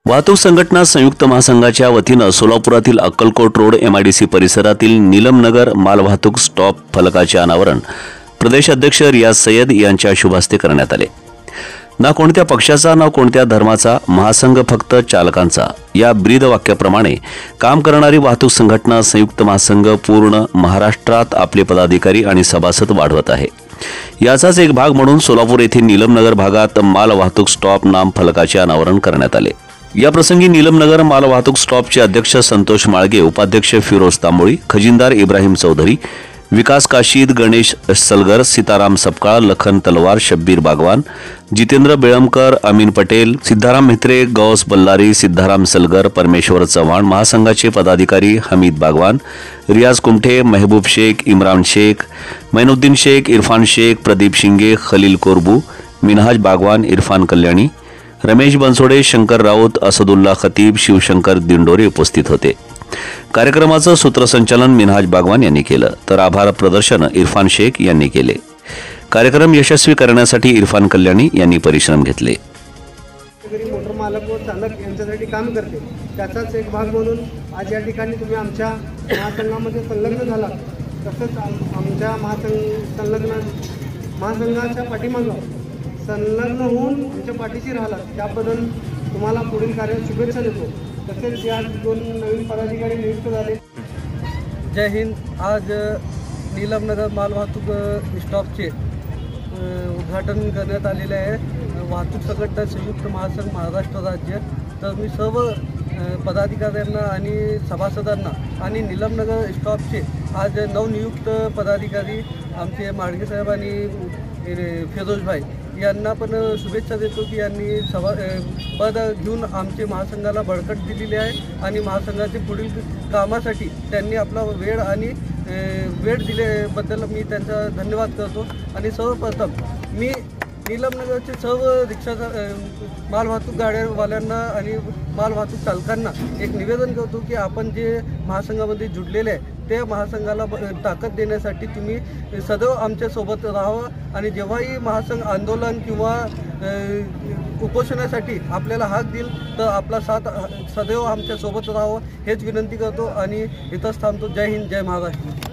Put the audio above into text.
वाहतूक संघटना संयुक्त महासंघाच्या वतीनं सोलापुरातील अक्कलकोट रोड MIDC परिसरातील नीलमनगर मालवाहतूक स्टॉप फलकाचे अनावरण प्रदेश अध्यक्ष रियाज सय्यद यांच्या शुभ हस्ते करण्यात आले। ना कोणत्या पक्षाचा ना कोणत्या धर्माचा, महासंघ फक्त चालकांचा या ब्रीद वाक्याप्रमाणे काम करणारी वाहतूक संघटना संयुक्त महासंघ पूर्ण महाराष्ट्रात आपले पदाधिकारी आणि सभासद वाढवत आहे। याचाच एक भाग म्हणून सोलापूर येथील नीलमनगर भागात माल वाहतूक स्टॉप नाम फलकाचे अनावरण करण्यात आले। या प्रसंगी नीलमनगर माल वाहतूक स्टॉपचे अध्यक्ष संतोष माळगे, उपाध्यक्ष फिरोज तांबोळी, खजिनदार इब्राहिम चौधरी, विकास काशीद, गणेश सलगर, सीताराम सपकाळ, लखन तलवार, शब्बीर बागवान, जितेंद्र बेळमकर, अमीन पटेल, सिद्धाराम म्हेत्रे, गौस बल्लारी, सिद्धाराम सलगर, परमेश्वर चव्हाण, महासंघाचे पदाधिकारी हमीद बागवान, रियाज कुमठे, महबूब शेख, इम्रान शेख, मैनुद्दीन शेख, इरफान शेख, प्रदीप शिंगे, खलील कोरबू, मिनहाज बागवान, इरफान कल्याणी, रमेश बनसोडे, शंकर राऊत, असदुल्ला खतीब, शिवशंकर दिंडोरे उपस्थित होते। कार्यक्रमाचं सूत्रसंचालन मिनहाज बागवान यांनी केलं, तर आभार प्रदर्शन इरफान शेख यांनी केले। कार्यक्रम यशस्वी करण्यासाठी इरफान कल्याणी यांनी परिश्रम घेतले। मोटर मालक व चालक यांच्यासाठी काम करते, त्याचाच एक भाग म्हणून आज या ठिकाणी तुम्ही आमच्या महासंघामध्ये संलग्न झाला। तसंच आमच्या महासंघाच्या पाठीमागं संलग्न होऊन आमच्या पाठीशी राहिला, त्याबद्दल तुम्हाला पुढील कार्यात शुभेच्छा देतो। तसेच या 2 नवीन पदाधिकारी नियुक्त झाले। जय हिंद। आज नीलमनगर मालवाहतूक स्टॉपचे उद्घाटन करण्यात आलेले आहे। वाहतूक संघटना संयुक्त महासंघ महाराष्ट्र राज्य। तर मी सर्व पदाधिकाऱ्यांना आणि सभासदांना आणि नीलमनगर स्टॉपचे आज नवनियुक्त पदाधिकारी आमचे माळगे साहेब आणि फिरोज भाई यांना पण शुभेच्छा देतो की यांनी पद घेऊन आमचे महासंघाला बळकट दिलेली आहे आणि महासंघाचे पुढील कामासाठी त्यांनी आपला वेळ दिल्याबद्दल मी त्यांचा धन्यवाद करतो। आणि सर्वप्रथम मी नीलमनगरचे सर्व रिक्षा मालवाहतूक गाड्यावाल्यांना आणि मालवाहतूक चालकांना एक निवेदन करतो की आपण जे महासंघामध्ये जुडलेले आहे ते महासंघाला ताकद देण्यासाठी तुम्ही सदैव आमच्यासोबत राहावं आणि जेव्हाही महासंघ आंदोलन किंवा उपोषणासाठी आपल्याला हाक देईल तर आपला साथ सदैव आमच्यासोबत राहावं हेच विनंती करतो आणि इथंच थांबतो। जय हिंद, जय महाराष्ट्र।